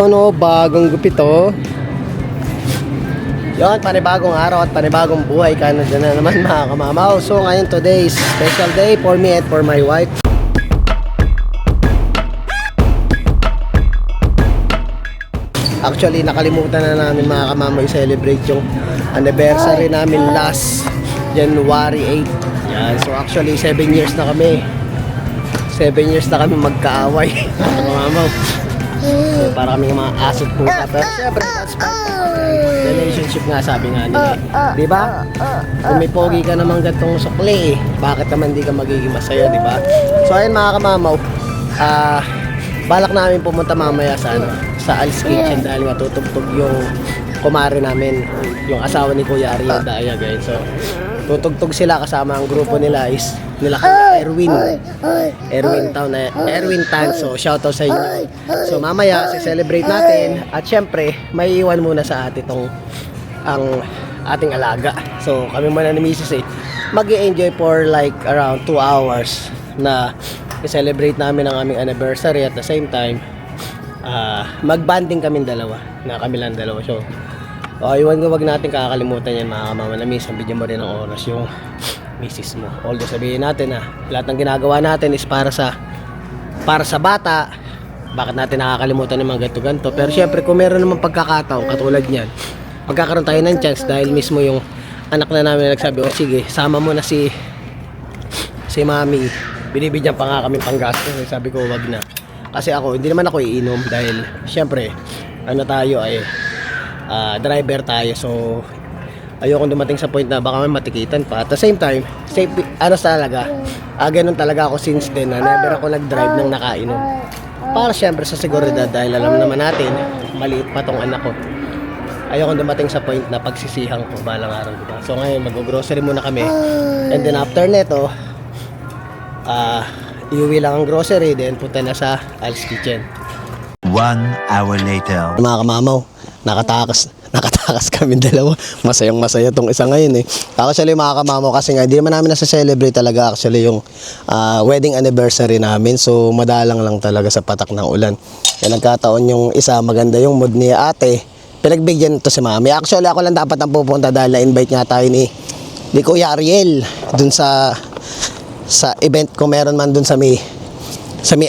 Ano, bagong gupit oh. Yon, panibagong araw at panibagong buhay ka na dyan na naman mga kamamaw. So ngayon today is special day for me and for my wife. Actually nakalimutan na namin mga kamamaw i-celebrate yung anniversary namin last January 8. Yan, so actually 7 years na kami. 7 years na kami magkaaway mga kamamaw. So, para kami mga asset po sa pero syempre that's part of relationship nga sabi nga nila di ba? Kung may pogi ka naman gantong sukli bakit naman di ka magiging masaya, di ba? So ayun mga kamamaw, balak namin pumunta mamaya sa sa Al's Kitchen dahil nga tutugtog yung kumare namin, yung asawa ni Kuya Ariel Daya guys. So tutugtog sila kasama ang grupo nila is nila Erwin Tan. So shoutout sa inyo. So mamaya celebrate natin at syempre may iwan muna sa atin ang ating alaga. So kami muna ni Mrs. mag-i-enjoy for like around 2 hours na i-celebrate namin ang aming anniversary at the same time mag-banding kami dalawa So iwan ko, wag natin kakalimutan yan mga kamama na minsan bigyan mo rin ng oras yung misis mo. Although sabihin natin na lahat ng ginagawa natin is para sa bata, bakit natin nakakalimutan ng mga ganto-ganto? Pero syempre kung meron naman pagkakataon katulad niyan, magkakaroon tayo ng chance dahil mismo yung anak na namin nagsabi, oh sige, sama mo na si mami, binibigyan pa nga kami panggastos. Sabi ko wag na, kasi ako hindi naman ako iinom dahil syempre tayo ay driver tayo, so ayokong dumating sa point na baka may matikitan pa. At the same time, safe, talaga, ganun talaga ako since then na never ako nag-drive ng nakainom. Para syempre sa seguridad dahil alam naman natin, maliit pa tong anak ko. Ayokong dumating sa point na pagsisihang ko balang araw, diba? So ngayon mag-grocery muna kami. And then after neto, iuwi lang ang grocery, then punta na sa Al's Kitchen. 1 hour later. Mga kamamaw, nakatakas kami dalawa. Masayang-masaya tong isa ngayon Actually mga kamamaw, kasi nga hindi naman namin nasa-celebrate talaga actually yung wedding anniversary namin. So madalang lang talaga sa patak ng ulan. Kaya nagkataon yung isa, maganda yung mood ni ate. Pinagbigyan ito si mami. Actually ako lang dapat ang pupunta dahil na-invite nga tayo ni Kuya Ariel dun sa event kung meron man dun sa may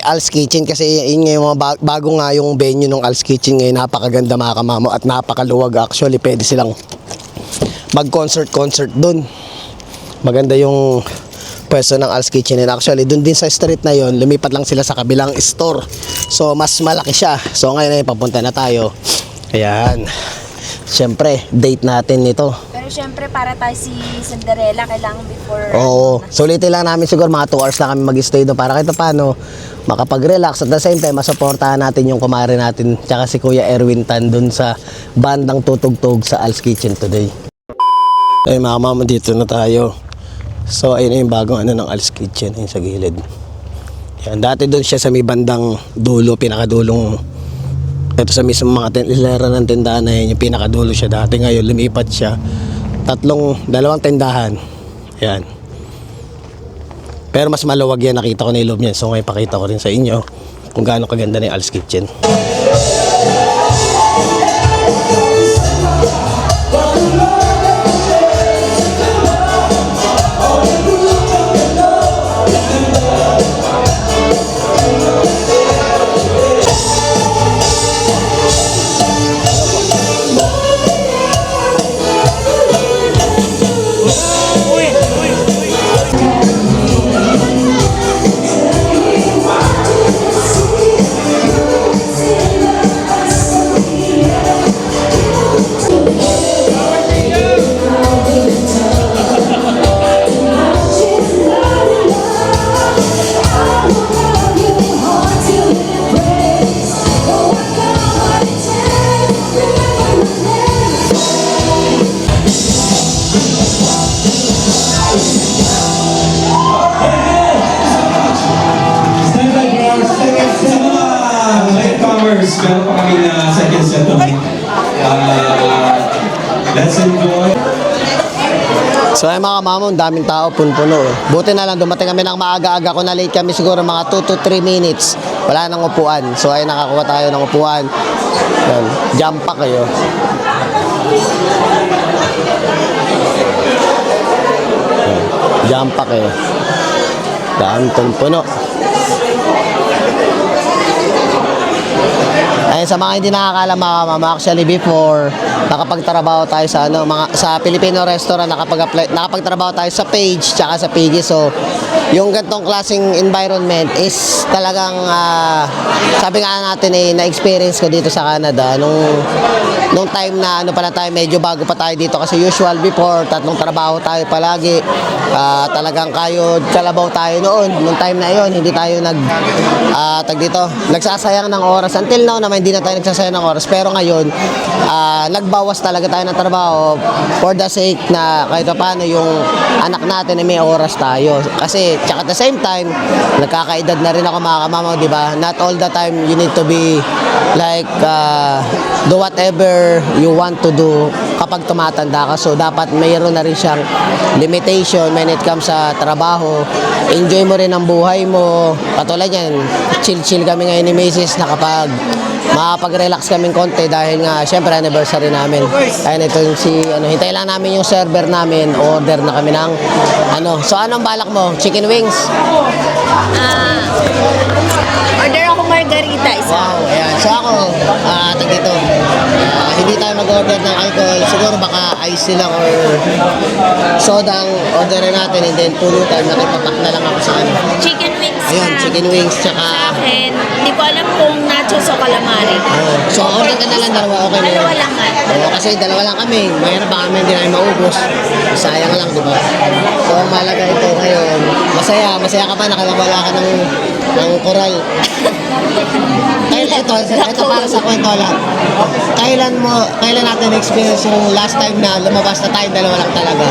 Al's Kitchen, kasi yun nga yung mga bago nga yung venue ng Al's Kitchen ngayon. Napakaganda mga kamamo at napakaluwag actually. Pwede silang mag-concert dun. Maganda yung pwesto ng Al's Kitchen. And actually dun din sa street na yon, lumipat lang sila sa kabilang store. So mas malaki siya. So ngayon ay papunta na tayo. Ayan. Siyempre, date natin ito. Pero syempre para tayo si Cinderella, kailangan before. Oo. Sulitin lang namin siguro mga 2 hours lang kami mag-stay doon para kahit paano makapag-relax. At the same time, masuportahan natin yung kumare natin tsaka si Kuya Erwin Tan doon sa bandang tutugtog sa Al's Kitchen today. Ay mga mama, dito na tayo. So ayun yung bagong ng Al's Kitchen, ayun sa gilid. Yan, dati doon siya sa may bandang dulo, pinakadulong. Ito sa mismo mga hilera ng tindahan na yun, yung pinakadulo siya dati. Ngayon lumipat siya, dalawang tindahan. Ayan. Pero mas maluwag yan, nakita ko na yung loob niyan. So ngayon pakita ko rin sa inyo kung gaano kaganda na yung Al's Kitchen. Meron pa kami na second set of let's enjoy. So ay mga kamamon, daming tao, punpuno. Buti na lang dumating kami ng maaga-aga. Kung na late kami siguro mga 2 to 3 minutes. Wala nang upuan. So ay nakakuha tayo ng upuan. Yan. Jump pa kayo. Jump pa kayo. Daan punpuno. Ayun, sa mga hindi nakakaalam mga kamama, actually before nakapagtrabaho tayo sa sa Filipino restaurant, nakapagtrabaho tayo sa Page tsaka sa Piggy. So yung gantong klaseng environment is talagang sabi nga natin na-experience ko dito sa Canada nung time na pala tayo, medyo bago pa tayo dito kasi usual before tatlong trabaho tayo palagi. Talagang kalabaw tayo noon nung time na yon, hindi tayo nagsasayang ng oras. Until now naman hindi na tayo nagsasayang ng oras, pero ngayon nagbawas talaga tayo ng trabaho for the sake na kahit paano yung anak natin ay may oras tayo. Kasi tsaka at the same time nagkakaedad na rin ako mga kamama, di ba? Not all the time you need to be like do whatever you want to do kapag tumatanda ka. So dapat mayroon na rin siyang limitation when it comes sa trabaho. Enjoy mo rin ang buhay mo. Katulad yan, chill kami ngayon ni Mrs. na kapag makapag-relax kaming konti dahil nga syempre anniversary namin. Ayun, ito hintay lang namin yung server namin, order na kami ng So anong balak mo? Chicken wings? Order ako margarita isa. Wow, ayan. So ako, dito, hindi tayo mag-order ng alcohol. Siguro baka ice lang or soda ang orderin natin, and then pulutan, nakipapak na lang ako sa Chicken wings Ayun, na. chicken wings, tsaka Sa akin, hindi ko alam kung nachos o calamari. so order ka na lang, dalawa, okay na yun. Dalawa lang nga. Oo, kasi dalawa lang kami. Mayroon ba kami hindi namin maubos. Sayang lang, di ba? So, ang mahalaga ito ngayon. Masaya ka ba? Nakalawala ka ng koral. Ito para sa kwento lang. Kailan natin experience yung last time na lumabas na tayo, dalawa lang talaga?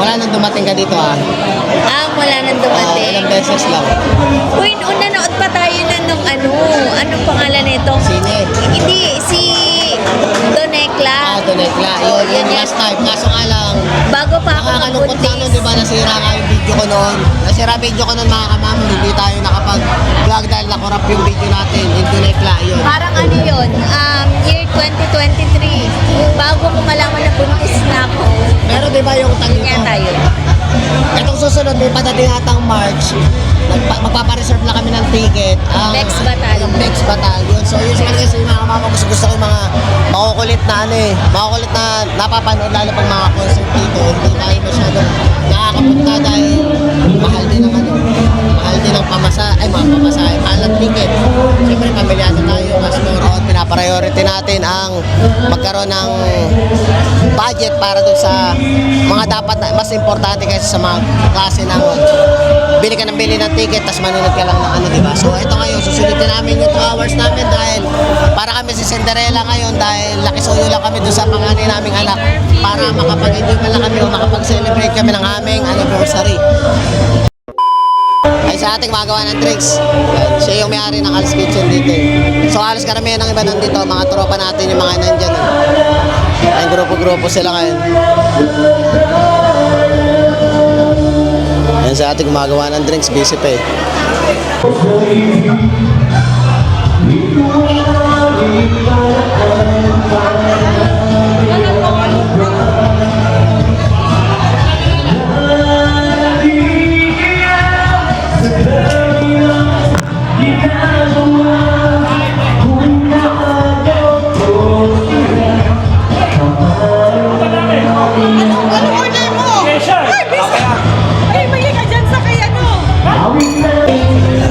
Wala nang dumating ka dito, ha? Wala nang dumating. Ilang beses lang. Uy, nanood pa tayo na nung anong pangalan nito? Sine. Hindi, si Donekla. Donekla. Yun, last time. Kaso nga lang, Bago pa ako nakakalungkot lang nun, di ba? Nasira nga yung video ko noon. Nasira video ko noon, mga kamam. Hindi tayo nakapag-vlog dahil nakorap yung video natin. Into Nekla, yun. Parang yun, year 2023. Bago ko malaman na buntis na ako. Pero di ba yung tag Kanya tayo. itong susunod, may padating atang March, magpapareserve na kami ng ticket. Bex Batal. Yung Bex Battalion. So usually kasi yung mga kamama, gusto ko yung mga makukulit na napapanood, lalo pag mga concert dito. Hindi tayo masyadong nakakapunta dahil mahal din ang mahal din ang mahal ang ticket. Siyempre pamilyado tayo, mas more on pinapriority natin ang magkaroon ng budget para dun sa mga dapat na mas importante kaysa sa mga klase ng bili ka ng ticket tapos manunod ka lang ng diba? So ito ngayon, susulitin namin yung 2 hours namin dahil para kami si Cinderella ngayon dahil lakisuyo lang kami dun sa panganay naming anak para makapag-enjoy man lang kami o makapag-celebrate kami ng aming anniversary. Ay sa ating magawa ng drinks. Siya yung may-ari ng Al's Kitchen dito. So halos karamihan ng iba nandito, mga tropa natin yung mga nandyan. Ay grupo-grupo sila ngayon. Yan sa ating gumagawa ng drinks, busy pa eh.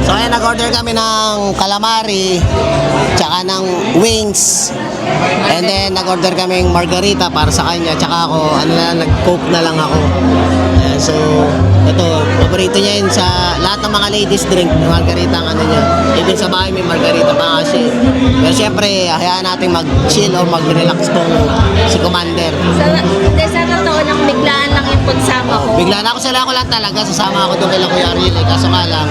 So ayan, nag-order kami ng calamari tsaka ng wings, and then nag-order kaming margarita para sa kanya, tsaka ako nag-coke na lang ako. Ayan, so ito, paborito niya yun sa lahat ng mga ladies drink, margarita ang niya. Even sa bahay may margarita pa kasi. Pero syempre, hayaan natin mag-chill o mag-relax tong si Commander. Sa totoo nang biglaan lang yung pagsama ko. Bigla na ako lang talaga, sasama ako doon kay Kuya Ariel eh. Kaso nga lang,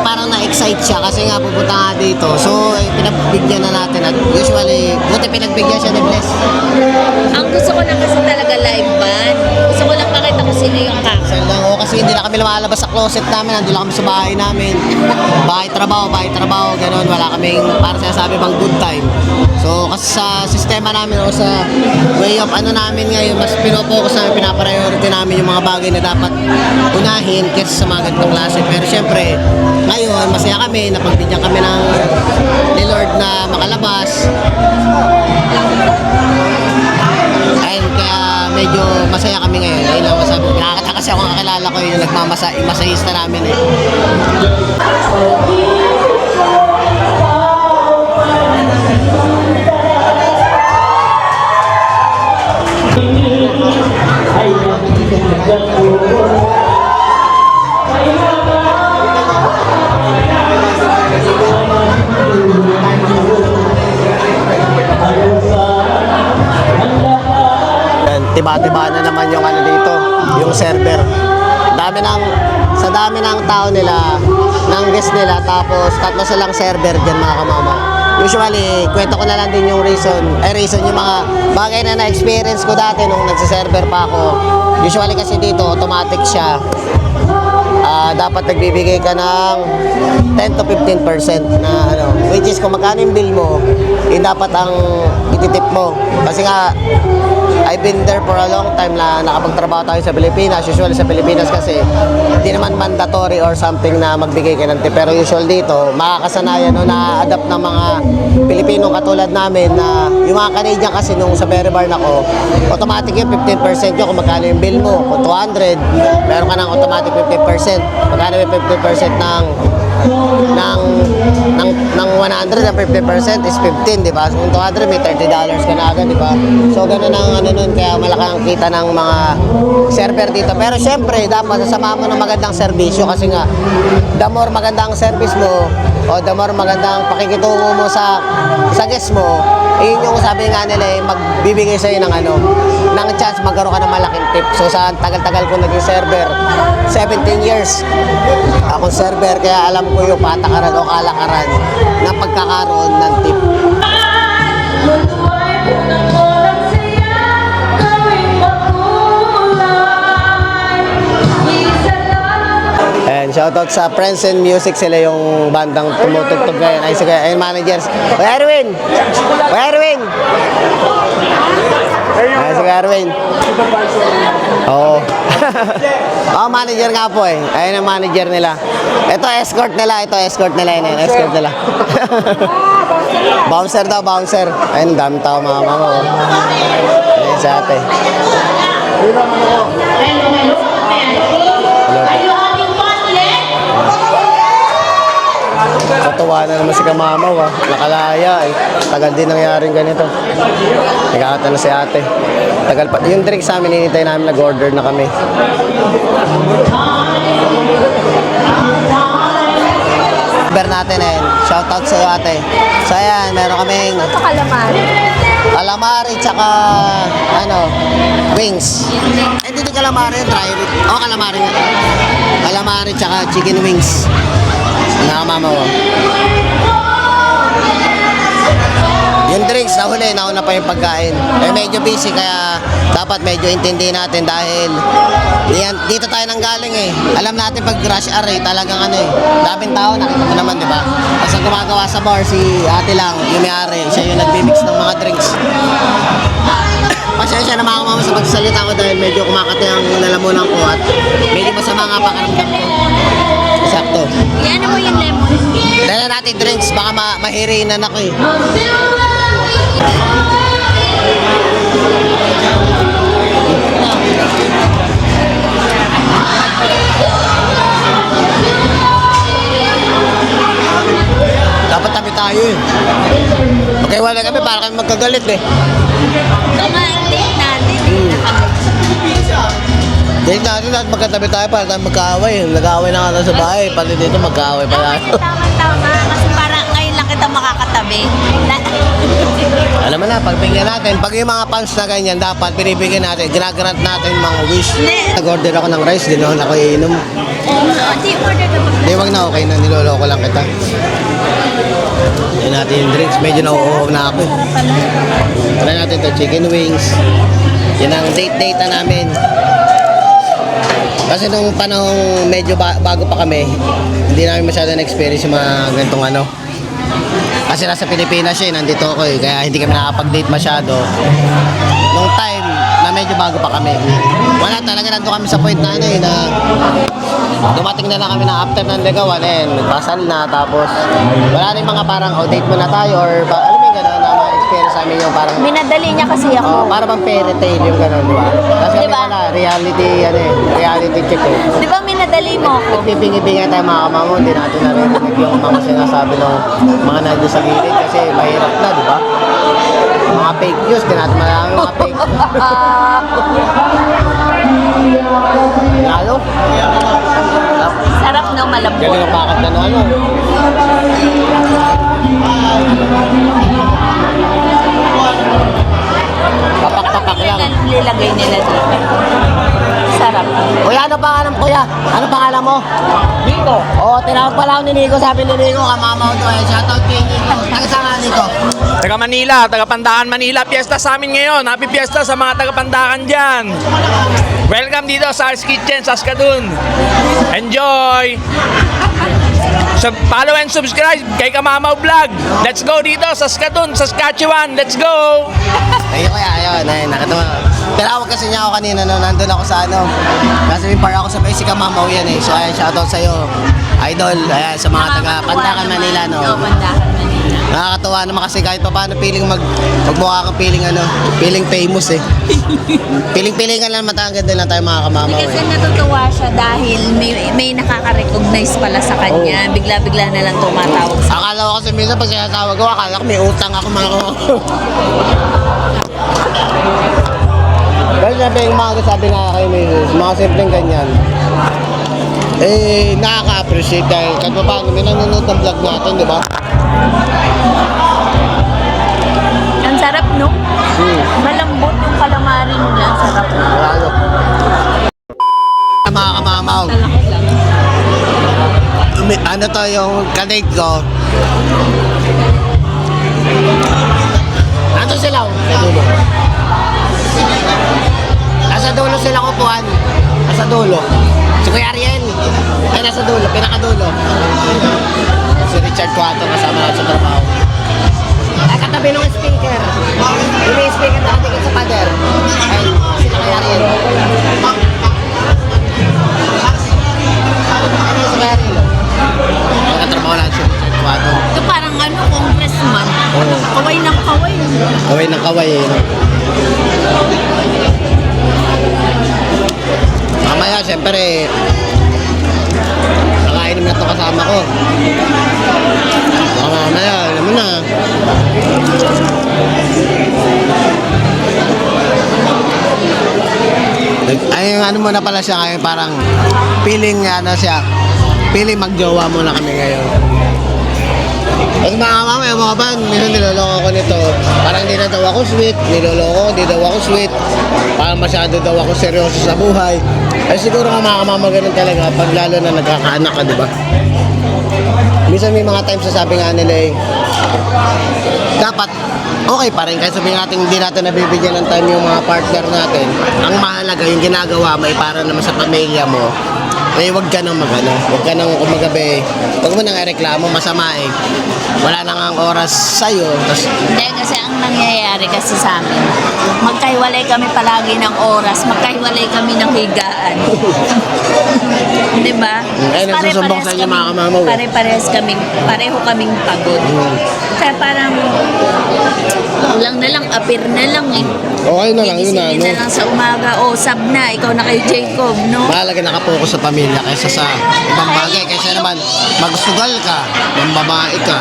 parang na-excite siya kasi nga pupunta nga dito. So, pinagbigyan na natin at usually, buti pinagbigyan siya ni Bless. Ang gusto ko na kasi talaga live band. Gusto ko kami lumalabas sa closet namin, nandun lang kami sa bahay namin. Bahay, trabaho, ganun. Wala kaming, para sinasabi bang good time. So, kasi sa sistema namin o sa way of ano namin ngayon, mas pinopokus namin, pinapriority namin yung mga bagay na dapat unahin kaysa sa mga ganitong klase. Pero syempre, ngayon, masaya kami, napagbigyan kami ng ni Lord na makalabas. Ayun, kaya medyo masaya kami ngayon. Ayun lang masabi. Nakakata kasi ako kakilala ko yung masahista namin eh. Tiba-tiba na naman yung ano dito, yung server. Sa dami ng tao nila, ng guest nila, tapos tatlo silang server dyan mga kamama. Usually, kwento ko na lang din yung reason yung mga bagay na na-experience ko dati nung nagsa-server pa ako. Usually kasi dito, automatic siya. Dapat nagbibigay ka ng 10 to 15% na ano, which is kung magkano yung bill mo, dapat ang ititip mo. Kasi nga, I've been there for a long time na nakapagtrabaho tayo sa Pilipinas. Usually sa Pilipinas kasi hindi naman mandatory or something na magbigay ka ng tip. Pero usual dito, makakasanayan o na-adapt ng mga Pilipinong katulad namin na yung mga Canadian kasi nung sa Berry Barn ako, automatic yung 15% yun kung magkano yung bill mo. Kung 200, meron ka ng automatic 15%. Magkano yung 50% ng 100 ang 50% is 15, di ba? So, kung 200 may $30 ka na agad, di ba? So, ganun ang ano nun, kaya malaki ang kita ng mga server dito. Pero syempre, dapat sasama mo ng magandang serbisyo kasi nga, the more maganda ang service mo, o the more maganda ang pakikitungo mo sa guest mo, yun yung sabi nga nila, magbibigay sa'yo ng ng chance magkaroon ka ng malaking tip. So, sa tagal-tagal ko naging server, 17 years akong server, kaya alam ko yung patakaran o kalakaran ng pagkakaroon ng tip. And shoutout sa Friends and Music, sila yung bandang tumutugtog ngayon. Ay, sige, ayun managers. Oy, Erwin! Oy, Erwin! Ay, sige, Erwin. Oo. Oh, manager nga po eh. Ayun ang manager nila. Ito, escort nila. Yun, escort nila. Bouncer daw, bouncer. Ayun, dami tao mga mama. Ayun sa ate. Katuwa na naman si Kamamaw nakalaya eh. Tagal din nangyaring ganito. Nagkakata na si ate. Tagal pa. Yung drink sa amin, hinintay namin, nag-order na kami. Order natin eh. Shoutout sa iyo ate. So ayan, meron kaming calamari tsaka wings. Hindi calamari, dry rib. Calamari nga. Calamari tsaka chicken wings. Nakamamaw. Yung drinks, nahuli, nauna pa yung pagkain. Medyo busy, kaya dapat medyo intindihin natin dahil dito tayo nanggaling eh. Alam natin pag rush hour talagang daming tao, nakita mo naman, di ba? Kasi ang gumagawa sa bar, si ate lang, yung may-ari, siya yung nagmimix ng mga drinks. Pasensya na mga mama sa pagsasalita ko dahil medyo kumakati ang lalamunan ko at medyo masama nga pakaramdam ko. Sakto. Yan mo yung lemon. Dahil natin drinks, baka mahirinan ako eh. Dapat tabi tayo eh. Okay, wala kami para kami magkagalit eh. Date natin. Date natin at magkatabi tayo para tayo magkaaway. Nag-aaway na nga sa bahay, pati dito magkaaway pa tayo. Tama. Kasi parang ngayon lang kita makakatabi. Alam mo na, pagbigyan natin, pag yung mga fans na ganyan, dapat binibigyan natin, ginagrant natin mga wish. Nag-order ako ng rice, di naman ako iinom. Di order ka ba? Di, wag na, okay na, niloloko lang kita. Yan natin yung drinks, medyo nauuhaw na ako. Try natin ito, chicken wings. Yan ang date-date namin. Kasi nung panahong medyo bago pa kami, hindi namin masyado na-experience yung mga ganitong ano. Kasi nasa Pilipinas siya, nandito ako eh, kaya hindi kami nakapag-date masyado. Nung time na medyo bago pa kami, wala talaga, nandun kami sa point na ano eh, na dumating na lang kami na after ng ligawan eh, nagpasal na, tapos wala rin mga parang, oh, date mo na tayo, or alam mo yung gano'n na ma-experience namin yung parang, Minadali niya kasi ako. oh, para bang fairy tale yung gano'n, di ba? Kasi kami Diba? wala, reality, ano eh, reality check eh. Di ba minadali mo ako? Pipingi-pingi tayo mga kamamo, hindi natin narinig yung mga sinasabi ng mga nandun sa gilid kasi mahirap na, di ba? Mga fake news, di natin malaman yung mga fake news. Lalo? Sarap no, malambot. Galing ang pakat na no, ano? Papak-papak lang. Nilagay nila dito. Sarap. Kuya, ano pangalan, kuya? Ano pangalan mo? Nico. Oo, tinawag pala ako ni Nico. Sabi ni Nico, kamamaw to eh. Shoutout kay Nico. Taga saan nga, Nico? Taga Manila, taga Pandakan, Manila. Piyesta sa amin ngayon. Happy piyesta sa mga taga Pandakan dyan. Welcome dito sa Ars Kitchen, Saskatoon. Enjoy! Follow and subscribe kay Kamamaw Vlog. Let's go dito, Saskatoon, Saskatchewan. Let's go! Ayun kuya, ayun. Ayun, nakatawa. Tinawag kasi niya ako kanina no, nandun ako sa ano. Nasa may bar ako sa Basic Kamamaw yan eh. So ayan, shoutout sa'yo. Idol, ayan, sa mga taga Pandakan, Manila no. Oo, Pandakan, Manila. Nakakatuwa naman kasi kahit pa paano feeling magmukha kang feeling ano, feeling famous eh. Feeling-feelingan lang matangad din lang tayo mga kamamaw Kasi eh. natutuwa siya dahil may nakaka-recognize pala sa kanya. Bigla-bigla na lang tumatawag sa Akala ko kasi minsan pag sinatawag ko, akala ko may utang ako mga kamamaw. Pero sabi yung mga sabi nga kay Mrs. mga simpleng ganyan. Eh, nakaka-appreciate dahil kahit pa paano, may nanonood ng vlog natin, di ba? Ang sarap, no? Malambot yung calamari nila. Ang sarap. Lalo. Mga kamamaw. Ano to yung kadate ko? Nandun sila. Sa dulo. Nasa dulo sila kupuan. Nasa dulo. Si Kuya Ariel. Ay, nasa dulo. Pinakadulo. Si Richard Cuato kasama natin sa trabaho. Ay, katabi ng speaker. Yung may speaker na katigil sa pader. Ay, sila Kuya Ariel. Ano si Kuya Ariel? Nakatrabaho natin si Richard Cuato. Ito parang ano, congressman. Oo. Kaway ng kaway. Kaway ng kaway eh. No? Mamaya, siyempre, nakainom na ito kasama ko. Baka mamaya, alam mo na. Ay, ano mo na pala siya ngayon, parang feeling ano siya, feeling magjowa muna kami ngayon. At mga mamaya, mga ban, minsan niloloko ko nito. Parang di na daw ako sweet, niloloko, di daw ako sweet. Parang masyado daw ako seryoso sa buhay. Ay siguro nga mga mama ganun talaga, pag lalo na nagkakaanak ka, di ba? Minsan may mga times na sabi nga nila eh, dapat okay pa rin, kahit sabihin natin hindi natin nabibigyan ng time yung mga partner natin. Ang mahalaga, yung ginagawa mo ay para naman sa pamilya mo. Eh, wag ka nang magano, wag ka nang kumagabi, wag mo nang reklamo, masama eh. Wala na nga ang oras sa'yo, tapos Hindi, kasi ang nangyayari kasi sa amin, magkahiwalay kami palagi ng oras, magkahiwalay kami ng higaan. Di ba? Eh, nagsusumbong sa inyo mga kamamaw. Pare-parehas kaming, pareho kaming pagod. Kaya parang, lang na lang, apir na lang eh. okay na lang yun na, Gigisingin no? na lang sa umaga, oh, sab na, ikaw na kay Jacob, no? Mahalaga nakapokus sa pamilya kaysa sa ibang bagay. Kaysa naman, magsugal ka, mambabae ka,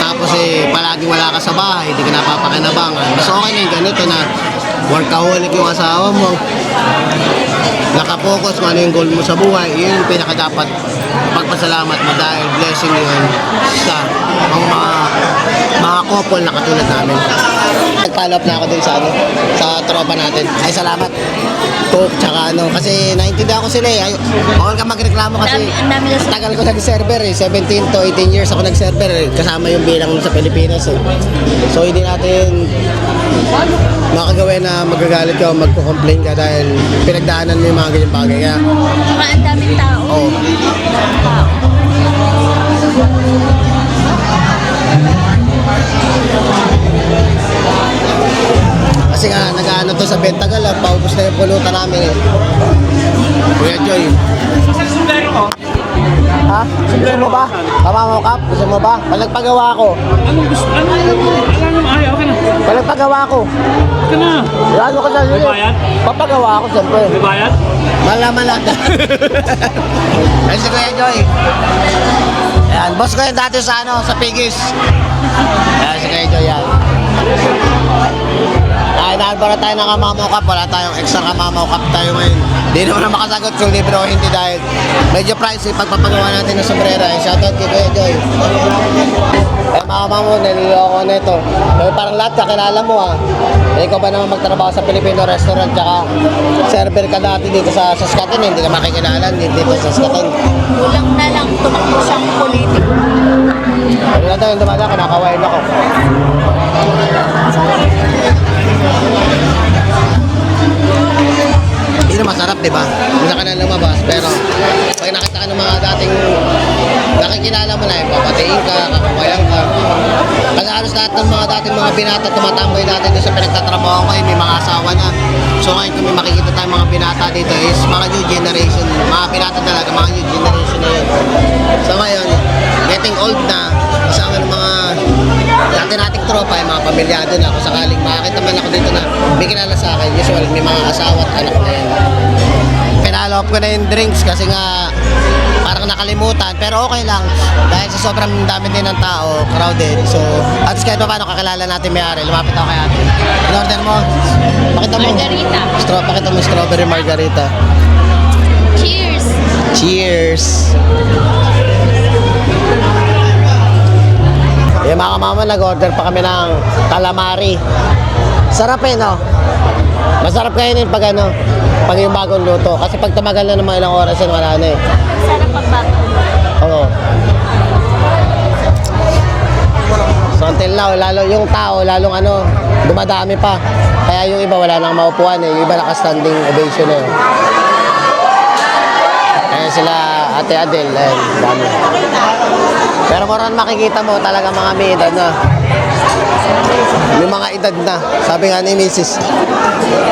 tapos eh, palaging wala ka sa bahay, hindi ka napapakinabangan. Mas okay na yung ganito na workaholic yung asawa mo, nakapokus kung ano yung goal mo sa buhay, yun yung pinaka dapat pagpasalamat mo dahil blessing yun sa mga couple na katulad namin. Nag-follow up na ako dun sa sa tropa natin. Ay, salamat. Coke, tsaka kasi naintindihan ko sila eh. Bawal ka magreklamo kasi Ang dami na tagal ko nag-server eh. 17 to 18 years ako nag-server eh. Kasama yung bilang sa Pilipinas eh. So hindi natin makagawin na magagalit ka o magko-complain ka dahil pinagdaanan mo yung mga ganyang bagay. Kaya, Saka ang daming tao. oo. Tao. Kasi nga, nag-ano to sa Bentagal, paubos na yung pulutan namin eh. Kuya Joy. Ha? Gusto mo ba? Pamamukap? Gusto mo ba? Palagpagawa ko. Palagpagawa ko. Ano ka sa sila? bayad? Papagawa ako siyempre. May bayad? Malaman natin. Ay, si Kuya Joy. Ayan, boss ko yan dati sa ano, sa Piggies. Ayan, si Kuya Joy yan. Ay, nahalbara tayo ng kamamukap. Wala tayong extra kamamukap tayo ngayon. Hindi naman na makasagot kung libre o hindi dahil medyo pricey pagpapagawa natin ng sombrera. Shoutout kay Kuya Joy. Eh, mama mo, naliloko na ito. Eh, parang lahat kakilala mo ah. Eh, ikaw ba naman magtrabaho sa Filipino restaurant tsaka server ka dati dito sa Saskatoon, hindi ka makikilala dito sa Saskatoon. Kulang na lang tumakbo siyang politiko. Ano na tayo, dumadaan, kinakawain ako. Hindi na masarap, di ba? Hindi ka na lumabas, pero pag nakita ka ng mga dating nakikilala mo na yun, papatiin ka, kakawayan ka. Kasi halos lahat ng mga dating mga binata tumatambay natin doon sa pinagtatrabaho ko, may mga asawa na. So ngayon kung may makikita tayong mga binata dito is mga new generation, mga binata talaga, mga new generation na yun. So ngayon, getting old na, kasama ng mga dati nating tropa, yung mga pamilyado na, kung sakaling makakita man ako dito na may kilala sa akin, usual may mga asawa at anak na yun. Pinalo up ko na yung drinks kasi nga parang nakalimutan, pero okay lang dahil sa sobrang dami din ng tao, crowded. So, at least kahit pa paano kakilala natin may-ari, lumapit ako kay ate. In-order mo? Pakita mo. Margarita. Pakita mo strawberry margarita. Cheers! Cheers! Yung mga mama, nag-order pa kami ng calamari. Sarap eh, no? Masarap kainin pag ano, pag yung bagong luto. Kasi pag tumagal na ng mga ilang oras yun, wala na eh. Sarap pagbago. Oo. So until now, lalo yung tao, lalong ano, dumadami pa. Kaya yung iba wala nang maupuan eh. Yung iba naka-standing ovation eh. Ayan sila Ate Adel, ayan, dami. Pero moron makikita mo talaga mga may edad na. May mga edad na. Sabi nga ni Mrs.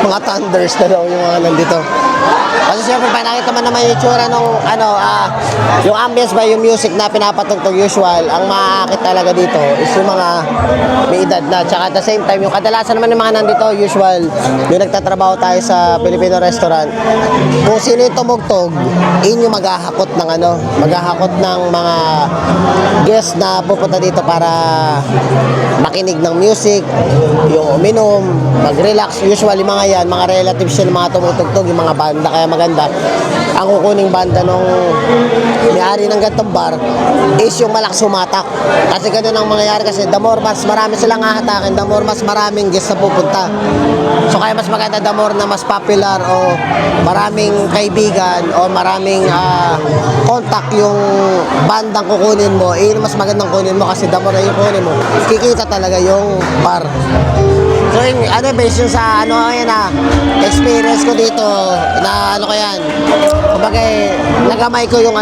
Mga thunders na daw yung mga nandito. Kasi siyempre, pa nakita man naman yung itsura nung, yung ambience ba, yung music na pinapatugtog usual, ang maaakit talaga dito is yung mga may edad na. Tsaka at the same time, yung kadalasan naman yung mga nandito, usual, yung nagtatrabaho tayo sa Filipino restaurant, kung sino yung tumugtog, yun yung maghahakot ng maghahakot ng mga guests na pupunta dito para makinig ng music, yung uminom, mag-relax. Usually mga yan, mga relatives yan, mga tumutugtog, yung mga banda, kaya maganda. Ang kukuning banda nung may-ari ng gantong bar is yung malakas sumatak. Kasi ganun ang mangyayari kasi the more mas marami silang hahatakin, the more mas maraming guests na pupunta. So kaya mas maganda the more na mas popular o maraming kaibigan o maraming contact yung bandang kukunin mo, mas magandang kunin mo kasi the more na yung kunin mo, kikita talaga yung bar. So yun, based yun sa experience ko dito na ko yan. Kumbaga nagamay ko yung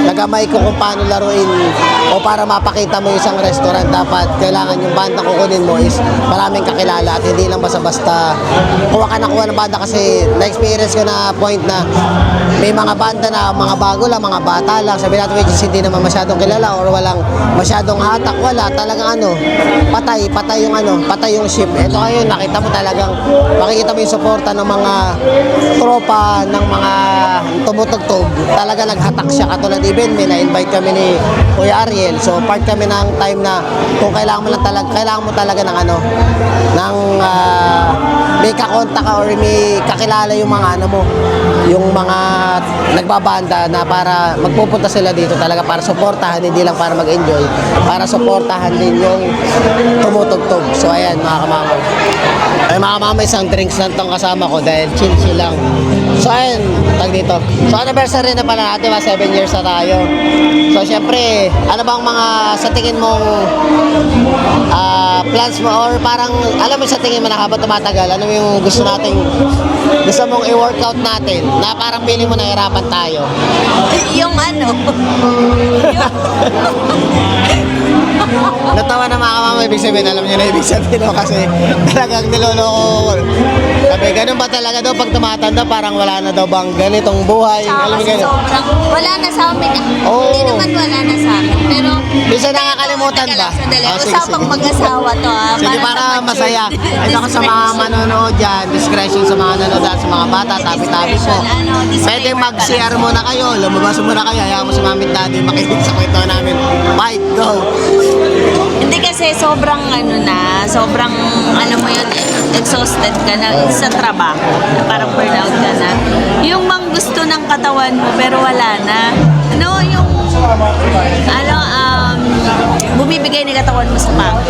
nagamay ko kung paano laruin o para mapakita mo yung isang restaurant, dapat kailangan yung banda kukunin mo is maraming kakilala at hindi lang basta-basta kuha ka na kuha ng banda kasi na-experience ko na point na may mga banda na mga bago lang, mga bata lang, sabi natin which is hindi naman masyadong kilala or walang masyadong hatak, wala talagang patay yung ship. Ito ngayon, nakita mo talagang, makikita mo yung suporta ng mga tropa, ng mga tumutugtog. Talaga naghatak siya, katulad even may na-invite kami ni Kuya Ariel. So part kami ng time na kung kailangan mo talaga ng may kakontak ka or may kakilala yung mga yung mga nagbabanda na para magpupunta sila dito talaga para suportahan, hindi lang para mag-enjoy, para suportahan din yung tumutugtog. So ayan, yan mga kamamay. Ay mga kamamay, isang drinks lang tong kasama ko dahil chill lang. So ayun, tag dito. So anniversary na pala natin, 7 years na tayo. So syempre, ano bang mga sa tingin mong plans mo or parang alam mo sa tingin mo na habang tumatagal, ano yung gusto mong i-workout natin na parang feeling mo nahirapan tayo? Yung ano, Natawa na mga kamamay, ibig sabihin, alam niyo na ibig sabihin no? Kasi talagang niloloko ko. Sabi, ganun ba talaga daw pag tumatanda, parang wala na daw bang ganitong buhay? Alam mo kasi ganun? sobrang, wala na sa amin. Oo. Hindi naman wala na sa amin. Pero, Minsan nakakalimutan ba? Sandali, Oh, sige, usapang sige. mag-asawa to Sige, para masaya. Ito ko sa mga manonood dyan, discretion sa mga nanonood at sa mga bata, tabi-tabi po. Pwede mag-share muna kayo, lumabas muna kayo, hayaan mo si Mami at Daddy makinig sa kwento namin. Fight, go! Hindi kasi sobrang sobrang mo yun, exhausted ka na sa trabaho. Parang burnout ka na. Yung bang gusto ng katawan mo pero wala na. Yung bumibigay ni katawan mo sa pagod.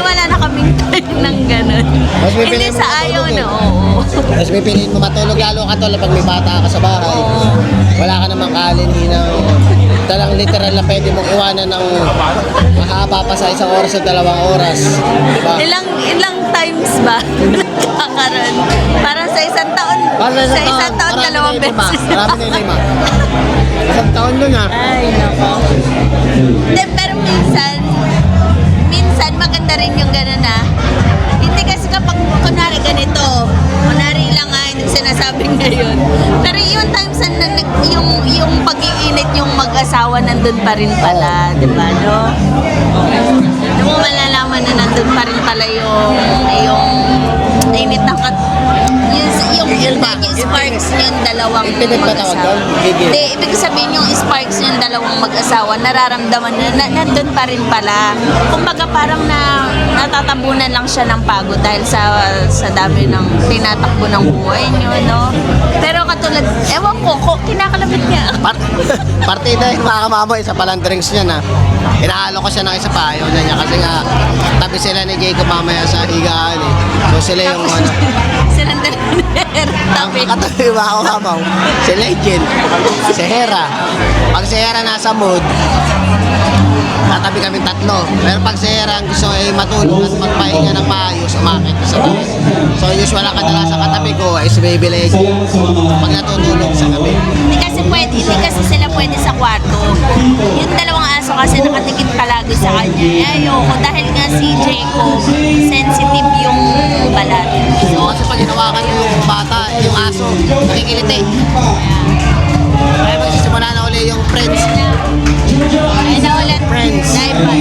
Wala na kaming time ng ganun. Mas pipiliin Hindi mo sa matulog ayaw eh. na, oo. Mas pipiliin mo matulog, lalo ka tulad pag may bata ka sa bahay. Wala ka namang kalinhinang talang literal na pwede mong iwanan ng mahaba pa sa 1 oras o 2 oras. Diba? Ilang times ba nagkakaroon? Parang sa isang taon, Para sa isang taon, marami 2 na yung lima. beses. Marami na yung lima. Isang taon nun ha. Ay, nako. Hindi, pero minsan maganda rin yung gano'n na. Hindi kasi kapag, kunwari ganito, kunwari lang hindi ko sinasabing ngayon. Pero yung times na yung pag-iinit yung mag-asawa nandun pa rin pala, di ba, no? Doon mo malalaman na nandun pa rin pala yung init ng yung sparks yung dalawang Infinite ba tawag mag-asawa. doon? Gigil. Hindi, ibig sabihin yung sparks yung dalawang mag-asawa, nararamdaman na nandun pa rin pala. Kumbaga parang natatabunan lang siya ng pagod dahil sa dami ng tinatakbo ng buhay niyo, no? Pero katulad, ewan ko kinakalapit niya. Partida yung mga kamamo, isa palang drinks niya na. Inaalo ko siya ng isa pa, ayaw na niya kasi nga tabi sila ni Jacob mamaya sa higaan eh. So sila yung Silang tabi. katabi yung mga kamaw. Si Legend, si Hera. Pag si Hera nasa mood, tatabi kami tatlo. Pero pag si Hera ang gusto ay matulog at magpahinga ng maayos, umakit ko sa taas. So usual ang kadalasan katabi ko ay si Baby Legend. Pag natutulog sa gabi. Hindi kasi sila pwede sa kwarto. Yung dalawang aso kasi nakatikit palagi sa kanya. Ayoko dahil nga si Jacob, sensitive yung balat. So kasi pag hinawakan yung bata, yung aso, nakikiliti. Kaya magsisimula na uli yung friends. Ay na ulit. Friends. Diaper.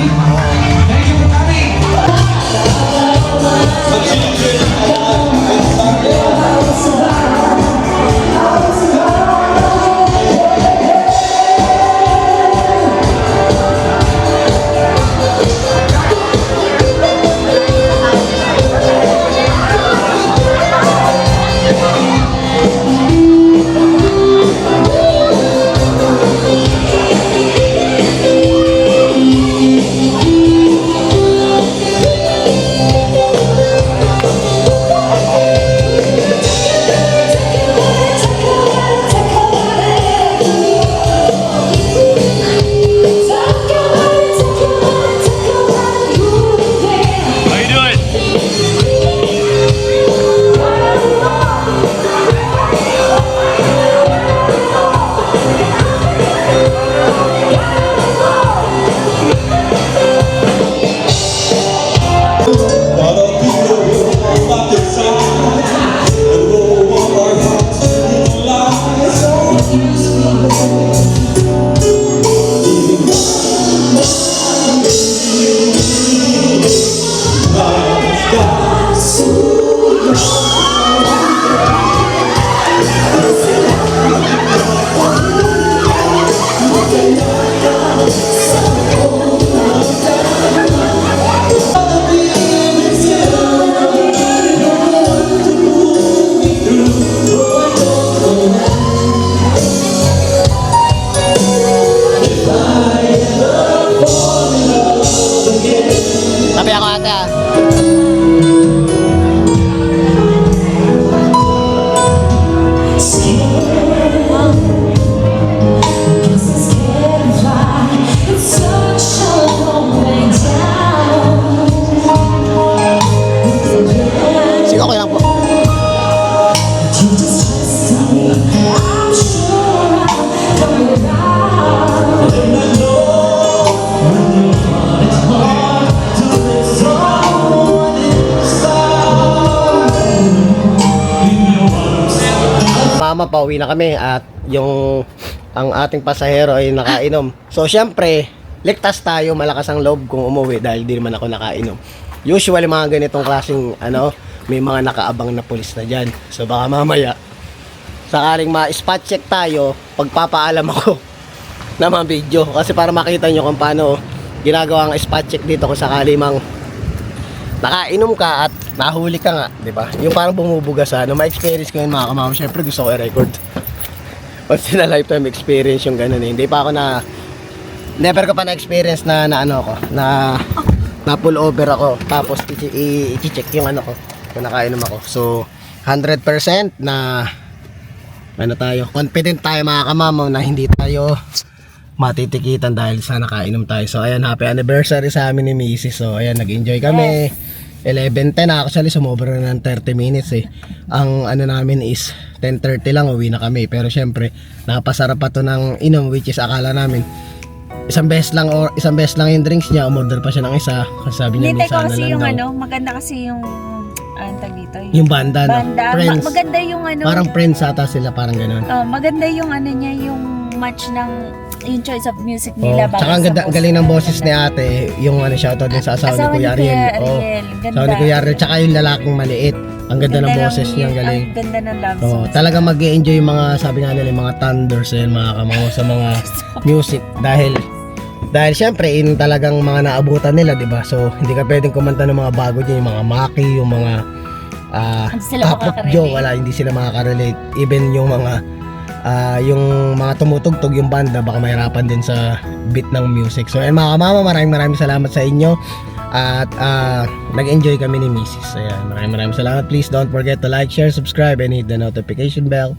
Sabi ako ate ah. okay lang po. Mama, pauwi na kami at ang ating pasahero ay nakainom. So, syempre, ligtas tayo, malakas ang loob kung umuwi dahil di naman ako nakainom. Usually, mga ganitong klaseng, may mga nakaabang na pulis na dyan. So, baka mamaya, sakaling ma-spot check tayo, pagpapaalam ako na mga video. Kasi para makita nyo kung paano ginagawa ang spot check dito kung sakali mang nakainom ka at nahuli ka nga, di ba? Yung parang bumubuga sa ma-experience ko yun mga kamama. Syempre gusto ko i-record. Once in a lifetime experience yung ganun eh. Hindi pa ako never ko pa na-experience na pull over ako. Tapos i-check yung ko kung nakainom ako. So, 100% na tayo, confident tayo mga kamama na hindi tayo matitikitan dahil sa nakainom tayo. So ayan, happy anniversary sa amin ni Mrs. So ayan, nag-enjoy kami. 11:10 actually, sumobra na ng 30 minutes eh. Ang namin is 10:30 lang, uwi na kami. Pero syempre, napasarap pa to ng inom, which is akala namin isang beses lang yung drinks niya, umorder pa siya ng isa. Kasi sabi niya, Hindi, minsan kasi na yung lang daw. maganda kasi yung tag dito. Yung banda, no? Friends. Maganda yung Parang friends ata sila, parang ganun. maganda yung niya, yung match ng yung choice of music nila. Oh, tsaka ang galing ng boses ni ate, yung shoutout din sa asawa ni Kuya Ariel. Oh, asawa ni Kuya Ariel, tsaka yung lalaking maliit. Ang ganda ng boses niya, ang galing. Ang ganda ng love Oh, songs. talaga mag-enjoy yung mga, sabi nga nila, yung mga thunders and mga kamao sa mga music dahil syempre in talagang mga naabutan nila, 'di ba? So hindi ka pwedeng kumanta ng mga bago niya, yung mga Maki, yung mga Hindi sila Top of makakarelate. Joe, wala, hindi sila makaka-relate. Even yung mga tumutugtog yung banda, baka mahirapan din sa beat ng music. So ayun mga kamama, maraming salamat sa inyo. At nag-enjoy kami ni Mrs. Ayan, maraming salamat. Please don't forget to like, share, subscribe, and hit the notification bell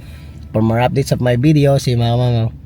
for more updates of my videos. See you mga kamama.